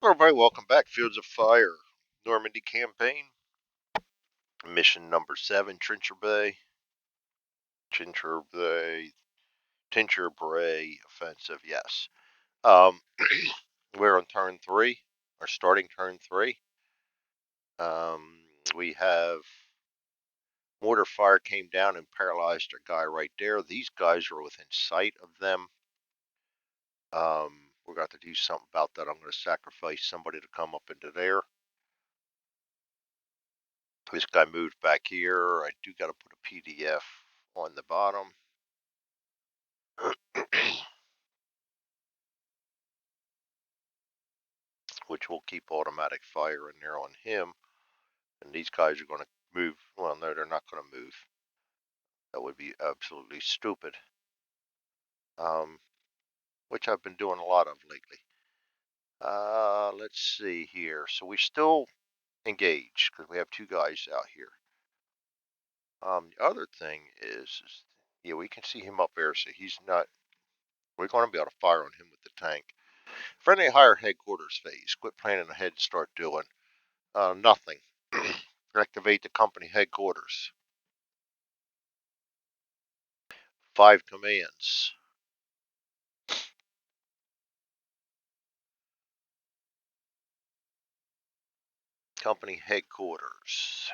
Hello, everybody. Welcome back. Fields of Fire, Normandy campaign, mission number 7, Tinchebray, Tinchebray, Tinchebray offensive. Yes. Um, we're on turn 3, or starting turn 3. We have mortar fire came down and paralyzed a guy right there. These guys are within sight of them. We're going to do something about that. I'm going to sacrifice somebody to come up into there. This guy moved back here. I do got to put a PDF on the bottom. Which will keep automatic fire in there on him. And these guys are going to move. Well, no, they're not going to move. That would be absolutely stupid. Which I've been doing a lot of lately. Let's see here. So we're still engaged because we have 2 guys out here. The other thing is, yeah, we can see him up there, so he's not. We're going to be able to fire on him with the tank. Friendly higher headquarters phase. Quit planning ahead and start doing nothing. Activate the company headquarters. 5 commands. Company headquarters.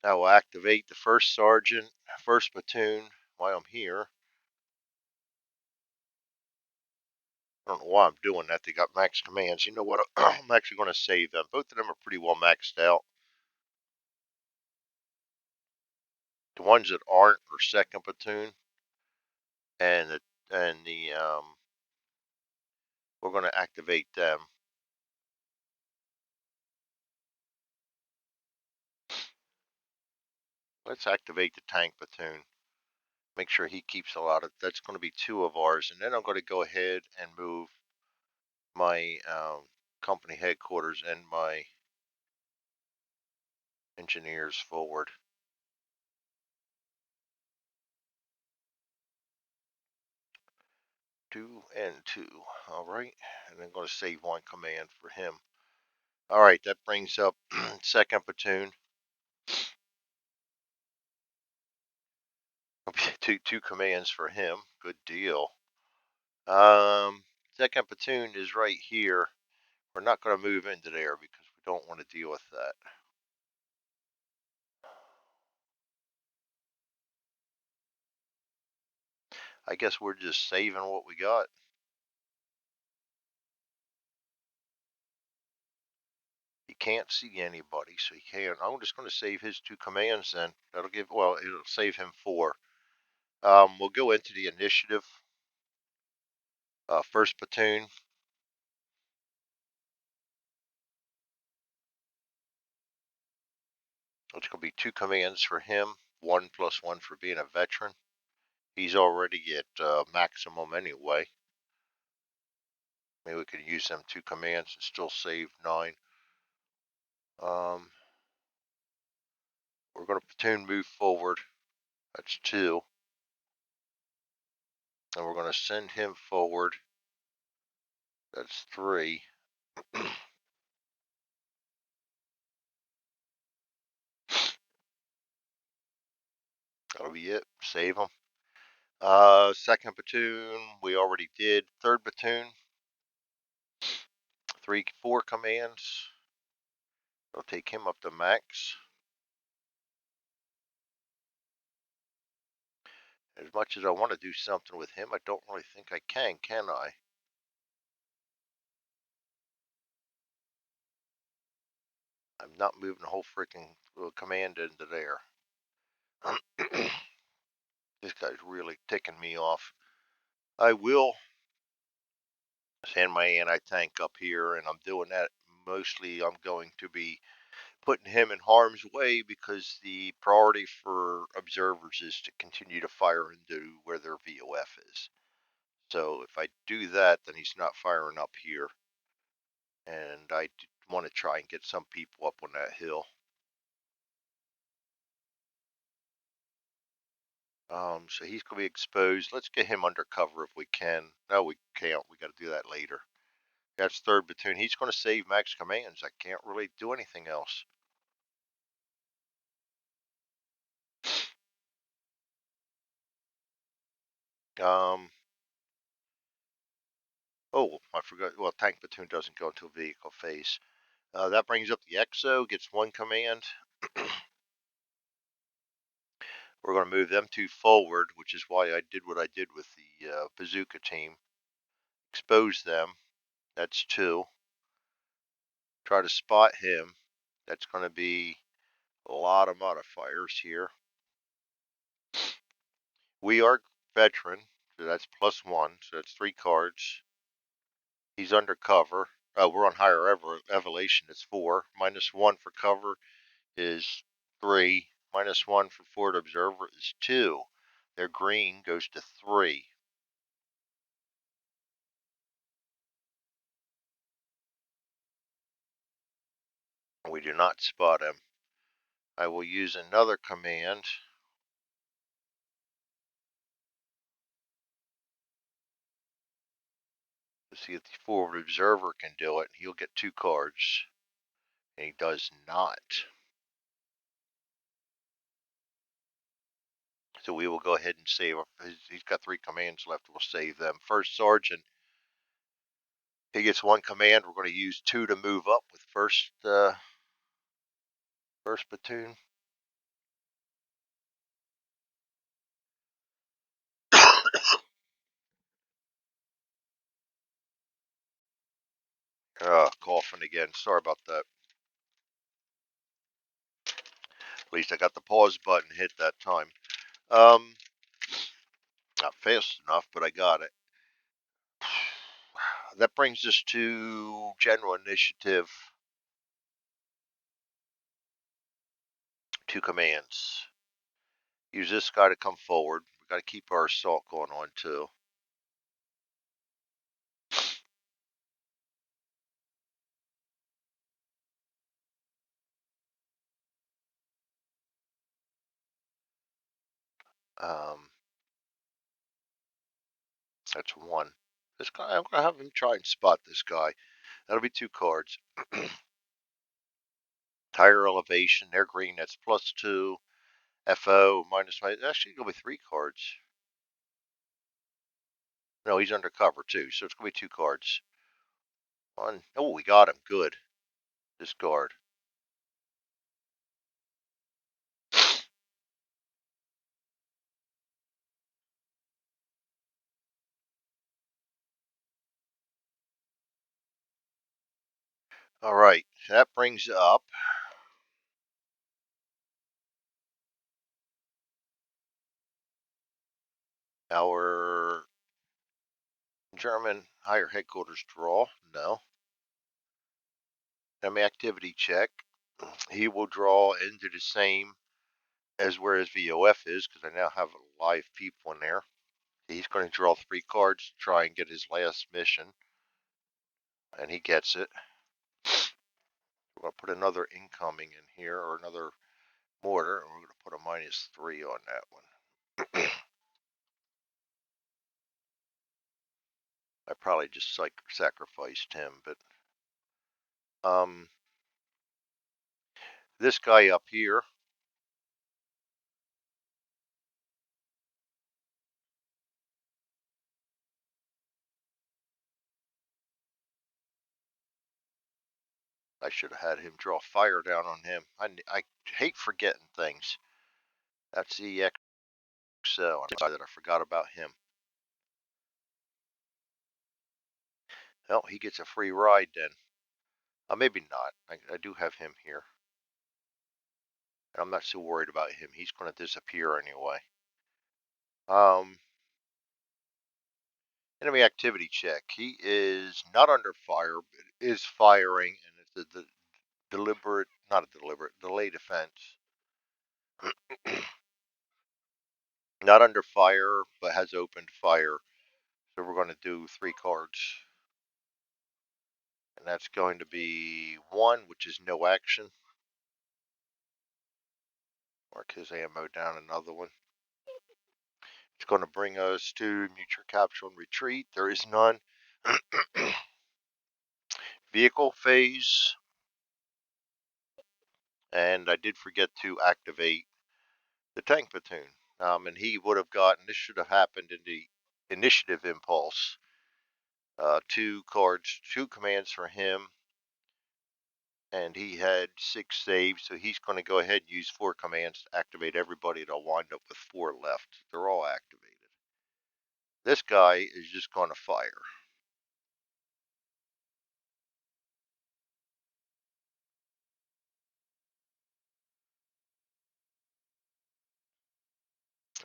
I will activate the first sergeant, first platoon while I'm here. I don't know why I'm doing that. They got max commands. You know what? I'm actually going to save them. Both of them are pretty well maxed out. The ones that aren't are second platoon, and the we're going to activate them. Let's activate the tank platoon. Make sure he keeps a lot of. That's going to be 2 of ours, and then I'm going to go ahead and move my company headquarters and my engineers forward. 2 and 2. All right, and I'm going to save 1 command for him. All right, that brings up second platoon. 2 commands for him. Good deal. Second platoon is right here. We're not going to move into there because we don't want to deal with that. I guess we're just saving what we got. He can't see anybody, so he can't. I'm just going to save his 2 commands then. That'll give, well, it'll save him 4. We'll go into the initiative. First platoon. It's going to be 2 commands for him. 1 plus 1 for being a veteran. He's already at maximum anyway. Maybe we could use them 2 commands and still save 9. We're going to platoon move forward. That's 2. And we're going to send him forward. That's 3. That'll be it. Save them. Second platoon, we already did. Third platoon, 4 commands. I'll take him up to max. As much as I want to do something with him, I don't really think I can I? I'm not moving the whole freaking command into there. This guy's really ticking me off. I will send my anti-tank up here, and I'm doing that mostly. I'm going to be putting him in harm's way because the priority for observers is to continue to fire into where their VOF is. So if I do that, then he's not firing up here. And I want to try and get some people up on that hill. So he's going to be exposed. Let's get him under cover if we can. No, we can't. We got to do that later. That's third platoon. He's going to save max commands. I can't really do anything else. Oh, I forgot. Well, tank platoon doesn't go into vehicle phase. That brings up the XO, gets one command. We're going to move them two forward, which is why I did what I did with the bazooka team. Expose them. That's two. Try to spot him. That's going to be a lot of modifiers here. We are veteran, so that's +1, so that's 3 cards. He's undercover. We're on higher elevation. It's 4. -1 for cover is 3. -1 for forward observer is 2. Their green goes to 3. We do not spot him. I will use another command. To see if the forward observer can do it. He'll get 2 cards. And he does not. So we will go ahead and save. He's got 3 commands left. We'll save them. First sergeant. He gets 1 command. We're going to use 2 to move up with first platoon. Coughing again. Sorry about that. At least I got the pause button hit that time. Not fast enough, but I got it. That brings us to general initiative. 2 commands. Use this guy to come forward. We got to keep our assault going on too. That's 1. This guy, I'm gonna have him try and spot this guy. That'll be 2 cards. Higher elevation. They're green. That's +2. FO -5. Actually, it'll be 3 cards. No, he's undercover too, so it's gonna be 2 cards. 1. Oh, we got him. Good. Discard. All right, that brings up our German higher headquarters draw. No. Enemy activity check. He will draw into the same as where his VOF is, because I now have live people in there. He's going to draw 3 cards to try and get his last mission, and he gets it. We're going to put another incoming in here, or another mortar, and we're going to put a -3 on that one. I probably just sacrificed him, but this guy up here, I should have had him draw fire down on him. I hate forgetting things. That's the XO. I'm sorry that I forgot about him. Well, he gets a free ride then. Maybe not. I do have him here. I'm not so worried about him. He's going to disappear anyway. Enemy activity check. He is not under fire, but is firing, and it's a deliberate, not a deliberate, delay defense. Not under fire, but has opened fire. So we're going to do 3 cards. And that's going to be 1, which is no action. Mark his ammo down another one. It's going to bring us to mutual capture and retreat. There is none. vehicle phase, and I did forget to activate the tank platoon. And he would have gotten, this should have happened in the initiative impulse. 2 cards, 2 commands for him, and he had 6 saves, so he's going to go ahead and use 4 commands to activate everybody. They'll wind up with 4 left. They're all activated. This guy is just going to fire.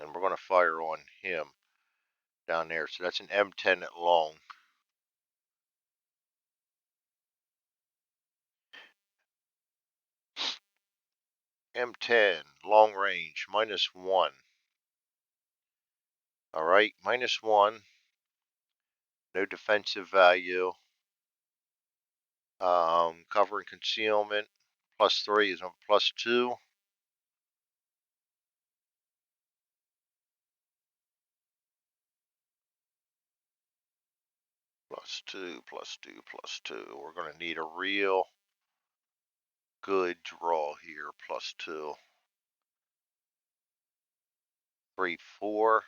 And we're going to fire on him down there. So that's an M10 at long. M10, long range, -1. All right, -1. No defensive value. Cover and concealment. +3 is on +2. +2, +2, +2. We're going to need a real good draw here. +2. 3, 4.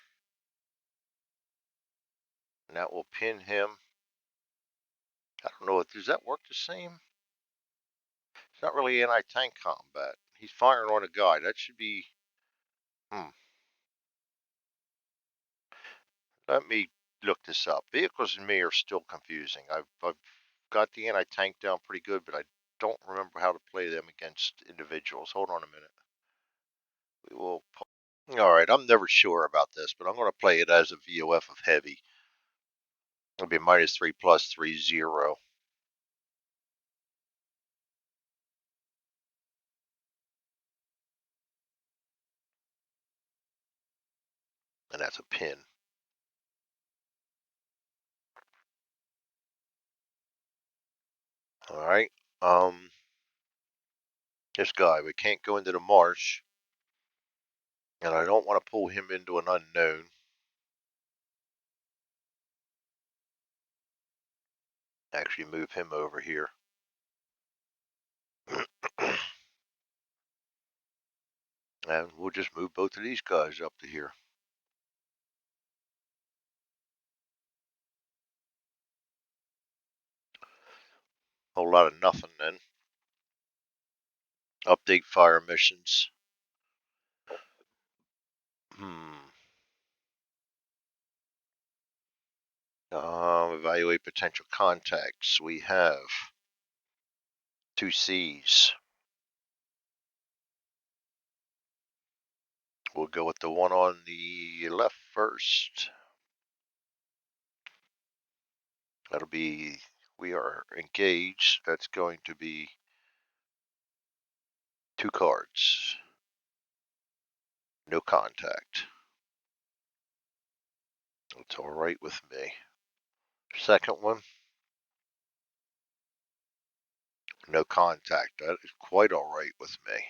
And that will pin him. I don't know, does that work the same? It's not really anti-tank combat. He's firing on a guy. That should be... Let me look this up. Vehicles and me are still confusing. I've got the anti-tank down pretty good, but I don't remember how to play them against individuals. Hold on a minute. We will... Alright, I'm never sure about this, but I'm going to play it as a VOF of heavy. It'll be -3 +3 0. And that's a pin. Alright. This guy, we can't go into the marsh. And I don't want to pull him into an unknown. Actually move him over here. And we'll just move both of these guys up to here. Whole lot of nothing then. Update fire missions. Evaluate potential contacts. We have 2 C's. We'll go with the one on the left first. That'll be, we are engaged. That's going to be 2 cards. No contact. That's all right with me. Second one, no contact. That is quite all right with me.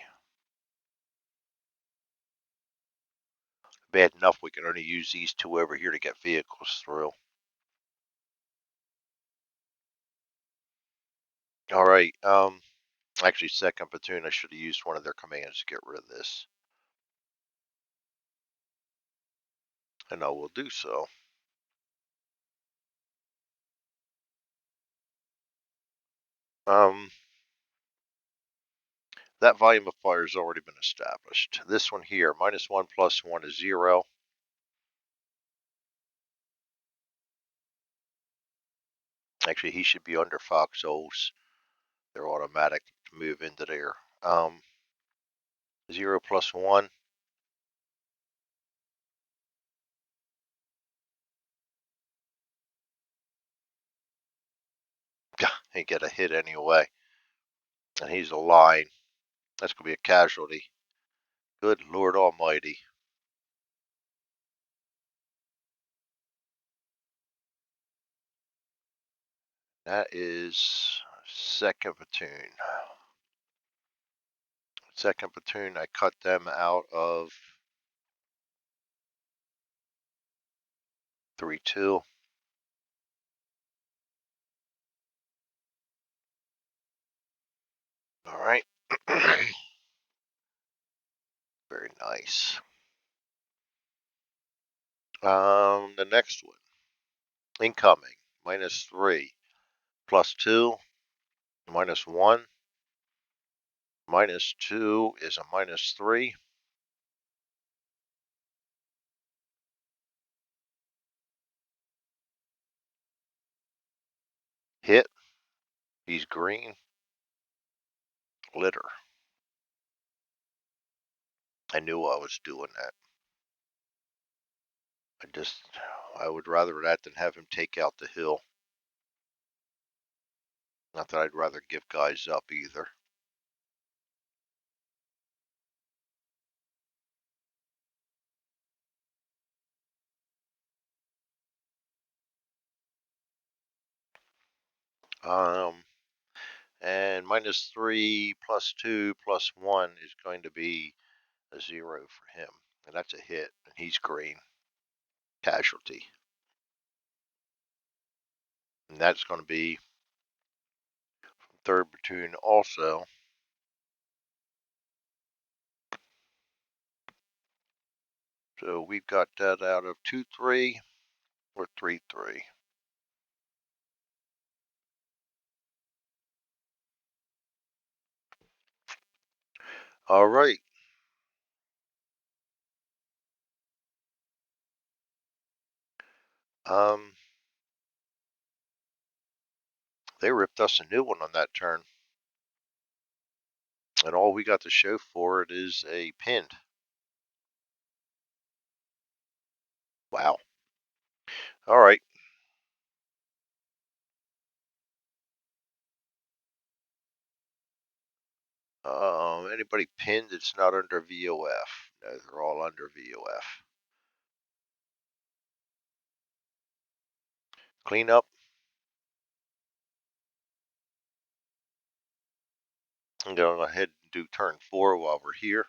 Bad enough we can only use these 2 over here to get vehicles through. All right. Actually, second platoon, I should have used one of their commands to get rid of this. And I will do so. That volume of fire has already been established. This one here, -1 +1 is 0. Actually, he should be under foxholes. They're automatic to move into there. 0 +1. He get a hit anyway. And he's a line. That's going to be a casualty. Good Lord Almighty. That is second platoon. Second platoon, I cut them out of 3-2. All right. Very nice. The next one, incoming, -3, +2, -1, -2 is a -3. Hit, he's green. Litter. I knew I was doing that. I would rather that than have him take out the hill. Not that I'd rather give guys up either. Um, and -3 +2 +1 is going to be a 0 for him. And that's a hit. And he's green. Casualty. And that's going to be from 3rd platoon also. So we've got that out of 2-3 or 3-3. All right. They ripped us a new one on that turn. And all we got to show for it is a pinned. Wow. All right. Anybody pinned that's not under VOF? No, they're all under VOF. Clean up. I'm going to go ahead and do turn 4 while we're here.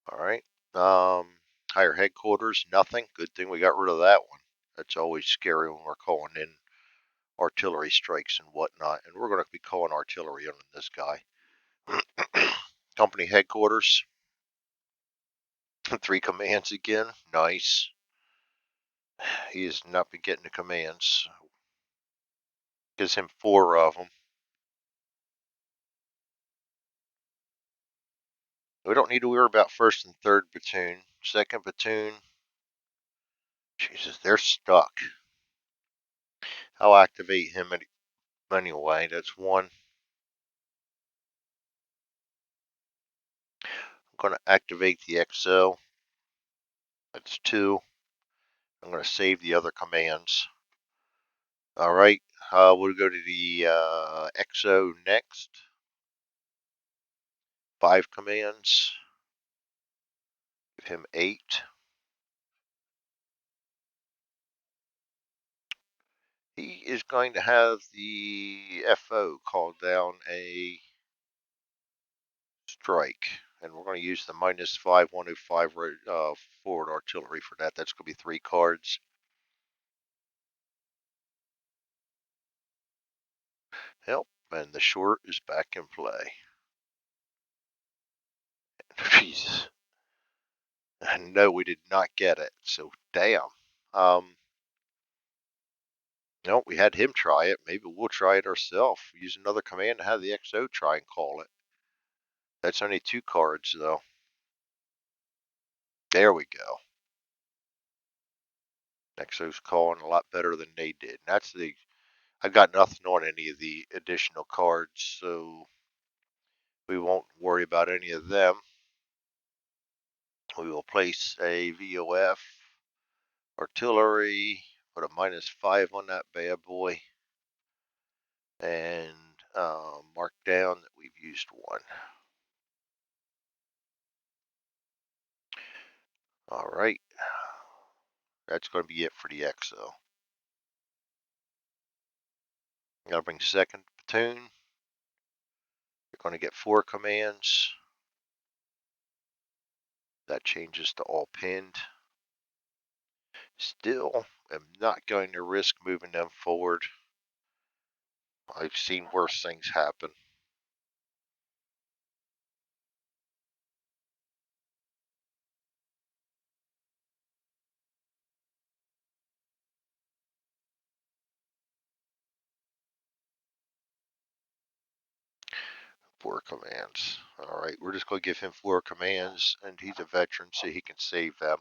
All right. Higher headquarters, nothing. Good thing we got rid of that one. That's always scary when we're calling in artillery strikes and whatnot. And we're going to be calling artillery on this guy. Company headquarters. 3 commands again. Nice. He has not been getting the commands. Gives him 4 of them. We don't need to worry about 1st and 3rd platoon. 2nd platoon. Jesus, they're stuck. I'll activate him anyway. That's 1. I'm going to activate the XO. That's 2. I'm going to save the other commands. All right. We'll go to the XO next. 5 commands. Give him 8. He is going to have the FO call down a strike. And we're going to use the -5 105 forward artillery for that. That's going to be 3 cards. Yep, and the short is back in play. Jesus. No, we did not get it. So damn. No, we had him try it. Maybe we'll try it ourselves. Use another command to have the XO try and call it. That's only 2 cards though. There we go. XO's calling a lot better than they did. And that's the. I've got nothing on any of the additional cards, so we won't worry about any of them. We will place a VOF artillery, put a -5 on that bad boy, and mark down that we've used 1. All right. That's going to be it for the XO. I'm going to bring 2nd platoon. You're going to get 4 commands. That changes to all pinned. Still am not going to risk moving them forward. I've seen worse things happen. Four commands. All right, we're just going to give him four commands, and he's a veteran, so he can save them.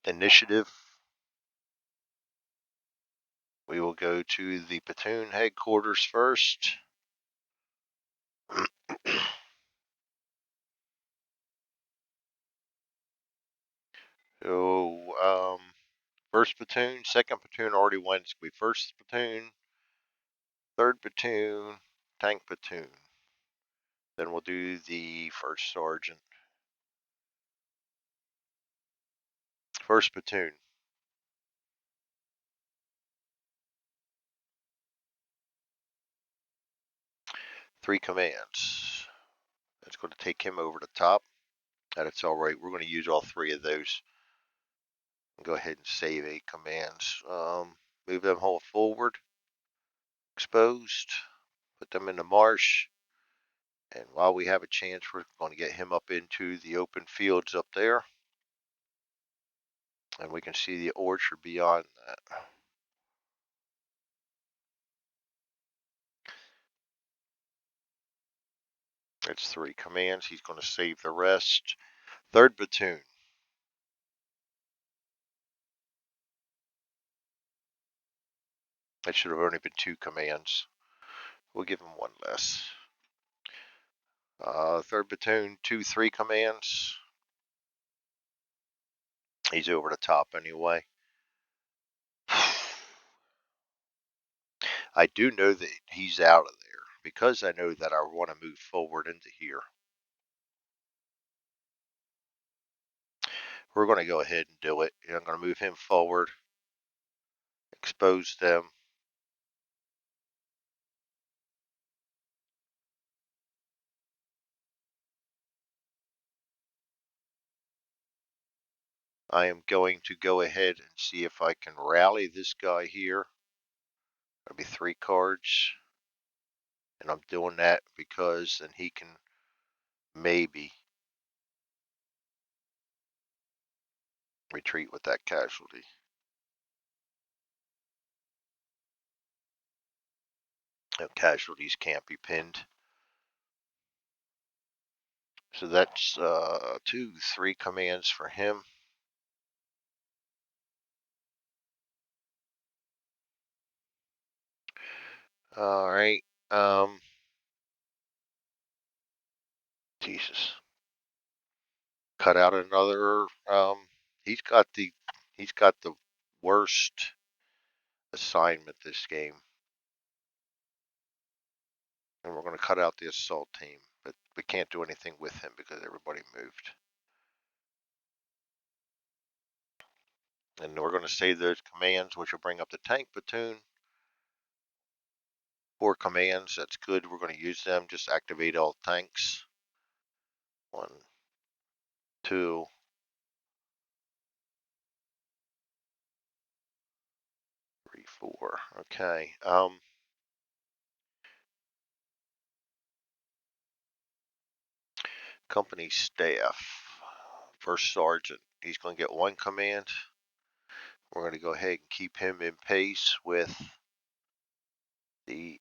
Initiative. We will go to the platoon headquarters first. So, first platoon, second platoon already went. It's going to be first platoon, third platoon, tank platoon. Then we'll do the first sergeant. First platoon. Three commands. That's going to take him over the top. That's all right. We're going to use all three of those. Go ahead and save 8 commands. Move them whole forward. Exposed. Put them in the marsh. And while we have a chance, we're going to get him up into the open fields up there. And we can see the orchard beyond that. That's 3 commands. He's going to save the rest. Third platoon. That should have only been 2 commands. We'll give him 1 less. Third platoon, 2, 3 commands. He's over the top anyway. I do know that he's out of there because I know that I want to move forward into here. We're going to go ahead and do it. I'm going to move him forward, expose them. I am going to go ahead and see if I can rally this guy here. That'll be 3 cards. And I'm doing that because then he can maybe retreat with that casualty. No, casualties can't be pinned. So that's 2, 3 commands for him. All right. Jesus. Cut out another. He's got the he's got the worst assignment this game, and we're going to cut out the assault team, but we can't do anything with him because everybody moved. And we're going to save those commands, which will bring up the tank platoon. 4 commands. That's good. We're going to use them. Just activate all tanks. 1, 2. 3, 4. Okay. Company staff. First sergeant. He's going to get 1 command. We're going to go ahead and keep him in pace with the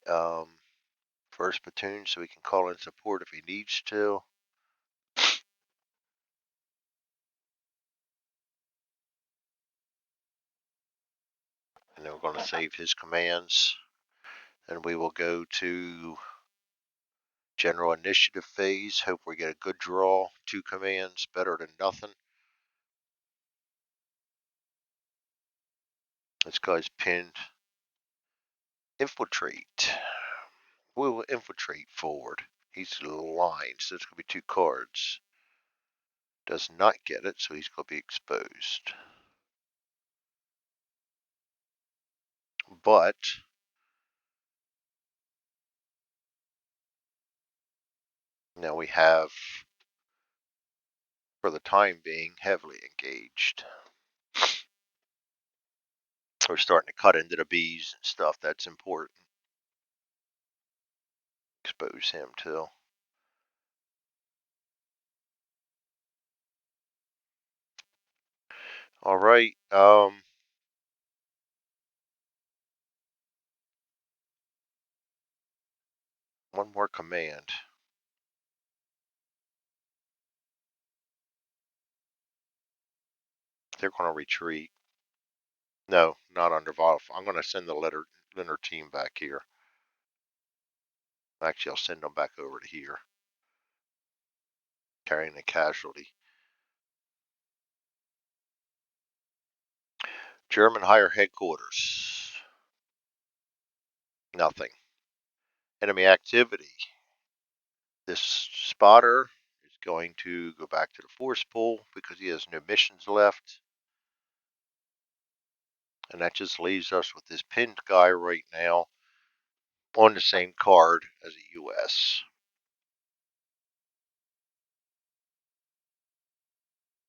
first platoon so he can call in support if he needs to. And then we're going to save his commands. And we will go to general initiative phase. Hope we get a good draw. 2 commands, better than nothing. This guy's pinned. Infiltrate. We will infiltrate forward. He's lined, so it's going to be 2 cards. Does not get it, so he's going to be exposed. But now we have for the time being, heavily engaged. We're starting to cut into the bees and stuff. That's important. Expose him too. All right. One more command. They're going to retreat. No, not under Volf. I'm going to send the Leonard team back here. Actually, I'll send them back over to here, carrying a casualty. German higher headquarters. Nothing. Enemy activity. This spotter is going to go back to the force pool because he has no missions left. And that just leaves us with this pinned guy right now on the same card as the US.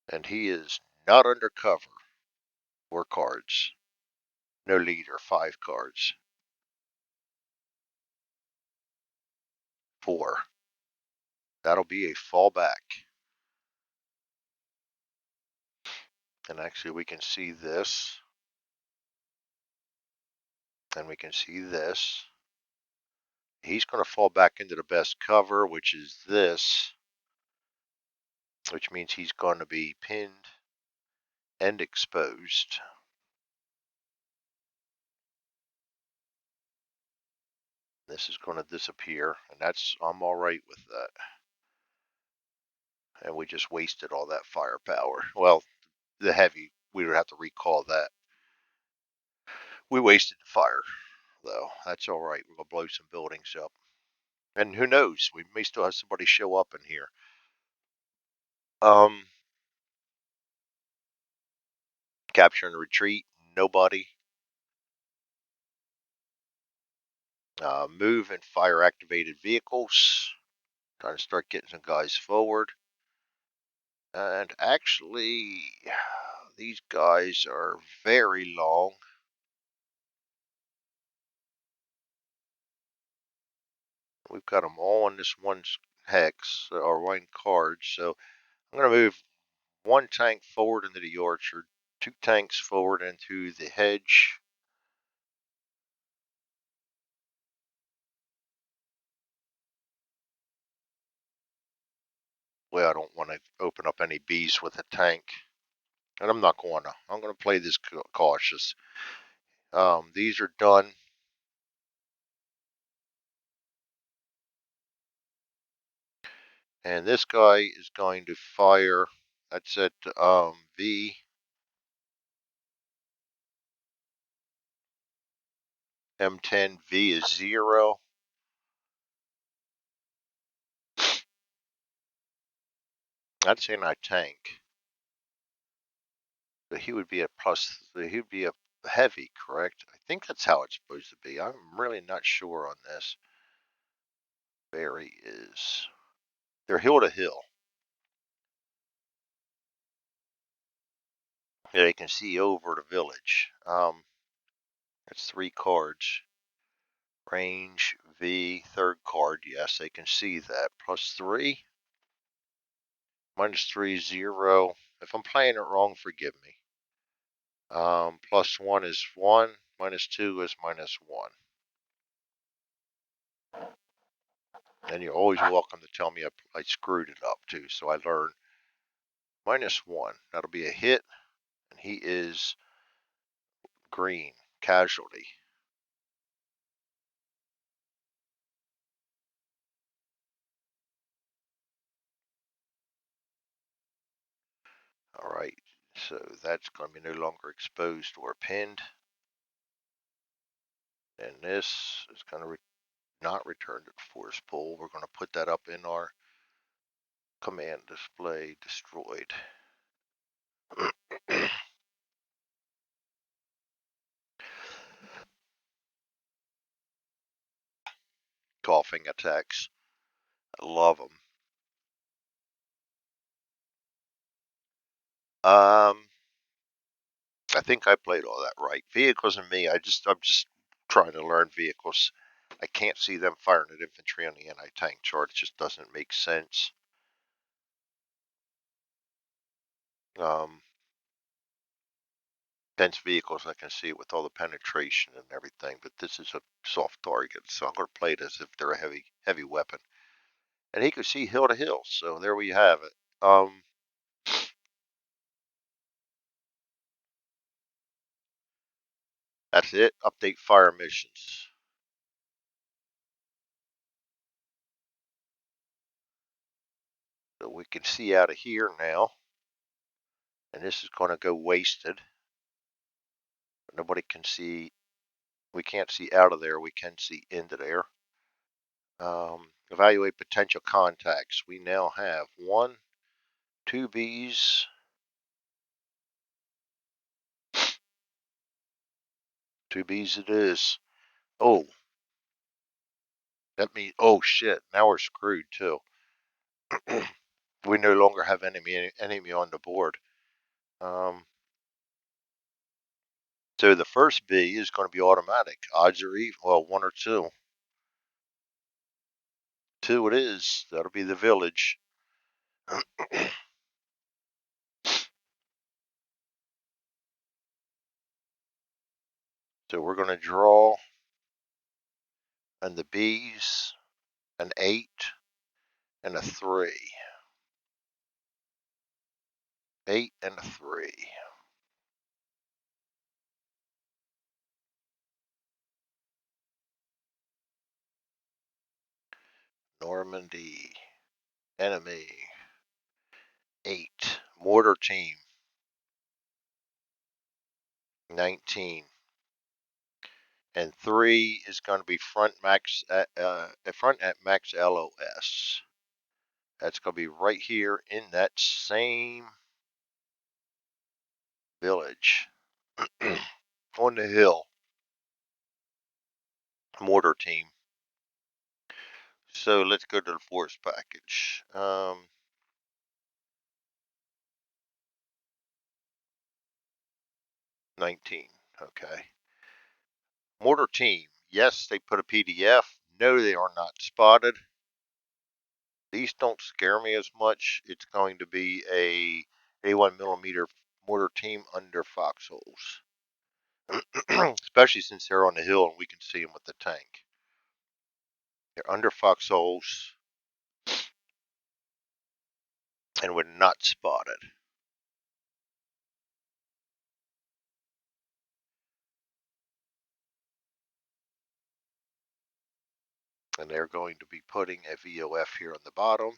And he is not undercover. 4 cards. No leader, 5 cards. 4. That'll be a fallback. And actually we can see this. And we can see this. He's going to fall back into the best cover, which is this. Which means he's going to be pinned and exposed. This is going to disappear, and I'm all right with that. And we just wasted all that firepower. Well, the heavy, we would have to recall that. We wasted the fire, though. That's all right. We're going to blow some buildings up. And who knows? We may still have somebody show up in here. Capture and retreat. Nobody. Move and fire activated vehicles. Trying to start getting some guys forward. And actually, these guys are very long. We've got them all on this one hex or one card. So I'm going to move 1 tank forward into the orchard, 2 tanks forward into the hedge. Well, I don't want to open up any bees with a tank. And I'm not going to. I'm going to play this cautious. These are done. And this guy is going to fire. That's at V. M10 V is 0. That's anti-tank. So he would be a plus. He would be a heavy, correct? I think that's how it's supposed to be. I'm really not sure on this. Barry is. They're hill to hill. Yeah, you can see over the village. That's 3 cards. Range V, 3rd card. Yes, they can see that. +3. -3 0. If I'm playing it wrong, forgive me. +1 is 1. -2 is -1. And you're always welcome to tell me I screwed it up too. So I learned -1. That'll be a hit. And he is green. Casualty. All right. So that's going to be no longer exposed or pinned. And this is going to not return to the force pool. We're going to put that up in our command display destroyed. Coughing attacks. I love them. Um, I think I played all that right. Vehicles and me, I'm just trying to learn vehicles. I can't see them firing at infantry on the anti-tank chart. It just doesn't make sense. Um, dense vehicles, I can see it with all the penetration and everything, but this is a soft target, so I'm going to play it as if they're a heavy weapon. And he could see hill to hill, so there we have it. That's it. Update fire missions. So we can see out of here now, and this is going to go wasted. Nobody can see. We can't see out of there. We can see into there. Evaluate potential contacts. We now have one, two Bs, two Bs it is. Oh, that means, oh shit, now we're screwed too. We no longer have enemy on the board. Um, so the first B is going to be automatic. Odds are even, well, one or two. Two it is. That'll be the village. So we're going to draw, and the B's, an 8 and a 3. 8 and a 3. Normandy. Enemy. 8. Mortar team. 19. And 3 is going to be front at max LOS. That's going to be right here in that same village. On the hill. Mortar team. So let's go to the force package. 19. Okay. Mortar team. Yes, they put a PDF. No, they are not spotted. These don't scare me as much. It's going to be a 81mm mortar team under foxholes. Especially since they're on the hill and we can see them with the tank. They're under foxholes and were not spotted. And they're going to be putting a VOF here on the bottom.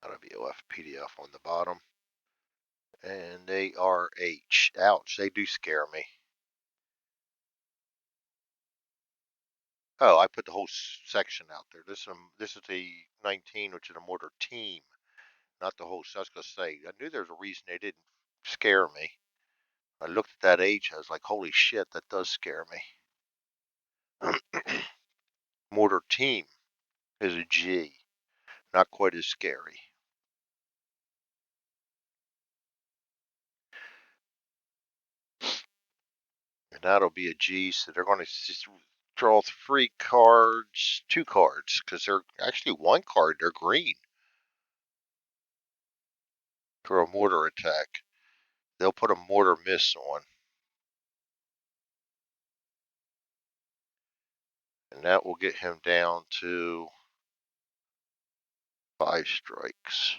Not a VOF, PDF on the bottom. And they are H. Ouch, they do scare me. Oh, I put the whole section out there. This is a 19, which is a mortar team, not the whole. So I was gonna say, I knew there was a reason they didn't scare me. I looked at that H, I was like, holy shit, that does scare me. Mortar team is a G, not quite as scary. And that'll be a G, so they're going to draw 3 cards, 2 cards, because they're actually 1 card, they're green for a mortar attack. They'll put a mortar miss on. And that will get him down to 5 strikes.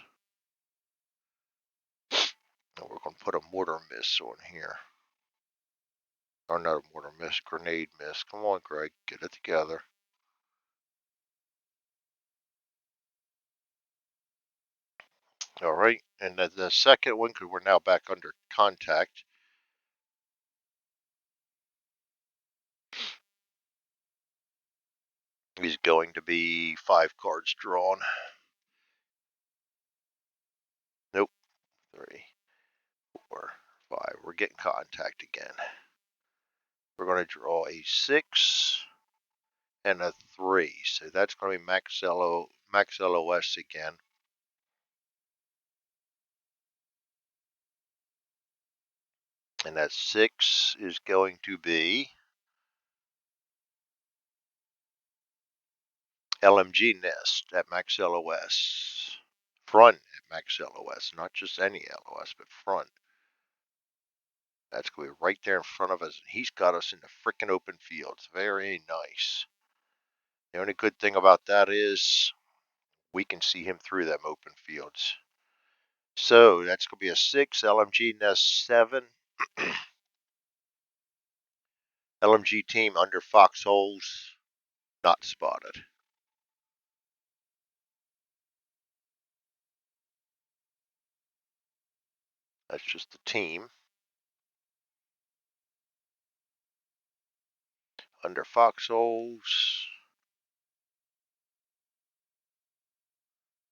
And we're going to put a mortar miss on here. Or not a mortar miss, grenade miss. Come on, Greg, get it together. All right, and the second one, because we're now back under contact, is going to be 5 cards drawn. Nope, 3, 4, 5. We're getting contact again. We're going to draw a 6 and a 3. So that's going to be max Max LOS again. And that 6 is going to be LMG Nest at Max LOS. Front at Max LOS, not just any LOS, but front. That's going to be right there in front of us. He's got us in the frickin' open fields. Very nice. The only good thing about that is we can see him through them open fields. So that's going to be a 6, LMG Nest 7. LMG team under foxholes, not spotted. That's just the team. Under foxholes,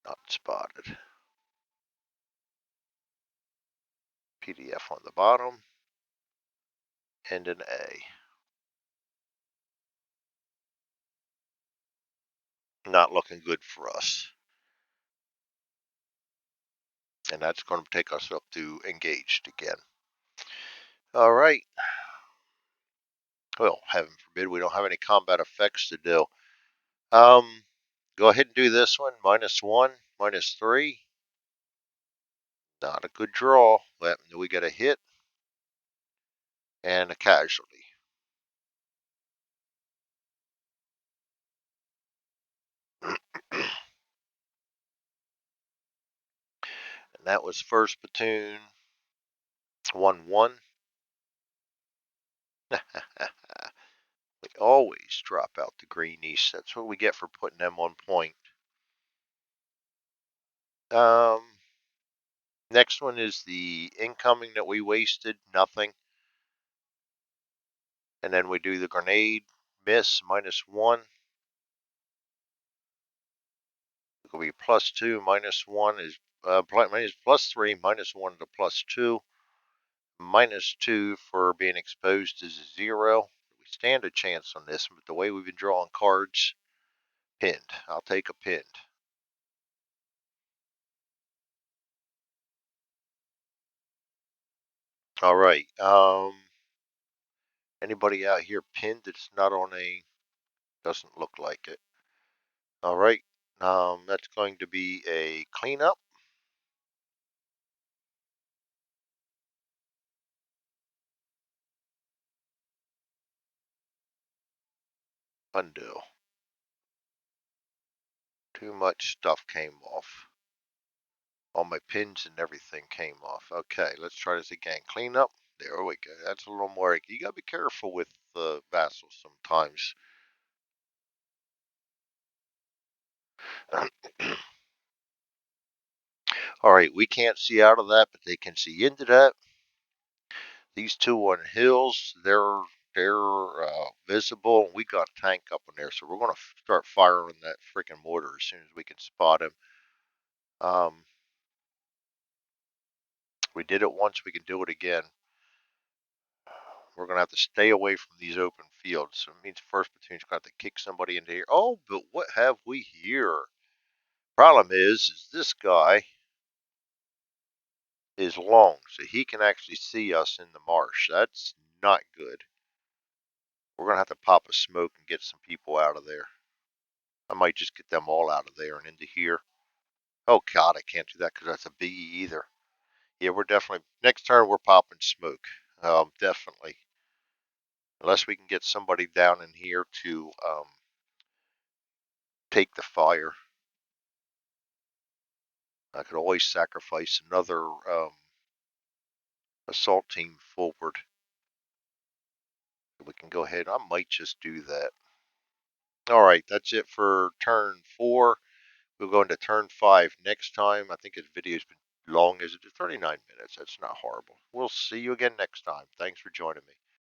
not spotted. PDF on the bottom, and an A. Not looking good for us. And that's going to take us up to engaged again. All right. Well, heaven forbid we don't have any combat effects to do. Go ahead and do this one. -1, -3. Not a good draw. We get a hit and a casualty. And that was 1st Platoon 1-1. We always drop out the greenies. That's what we get for putting them on point. Next one is the incoming that we wasted. Nothing. And then we do the grenade. Miss, -1. It will be +2, -1 is +3, -1 to +2. -2 for being exposed is 0. We stand a chance on this, but the way we've been drawing cards, pinned. I'll take a pinned. All right. Anybody out here pinned that's not on a, doesn't look like it. All right. That's going to be a cleanup. Undo. Too much stuff came off. All my pins and everything came off. Okay, let's try this again. Clean up. There we go. That's a little more. You gotta be careful with the vassals sometimes. All right, we can't see out of that, but they can see into that. These two on hills, they're visible. We got a tank up in there, so we're gonna start firing that freaking mortar as soon as we can spot him. We did it once, we can do it again. We're going to have to stay away from these open fields. So it means 1st Platoon's going to have to kick somebody into here. Oh, but what have we here? Problem is this guy is long, so he can actually see us in the marsh. That's not good. We're going to have to pop a smoke and get some people out of there. I might just get them all out of there and into here. Oh, God, I can't do that because that's a biggie either. Yeah, we're definitely, next turn we're popping smoke. Definitely. Unless we can get somebody down in here to take the fire. I could always sacrifice another assault team forward. We can go ahead. I might just do that. All right, that's it for turn 4. We'll go into turn 5 next time. I think this video's been long as it is, 39 minutes. That's not horrible. We'll see you again next time. Thanks for joining me.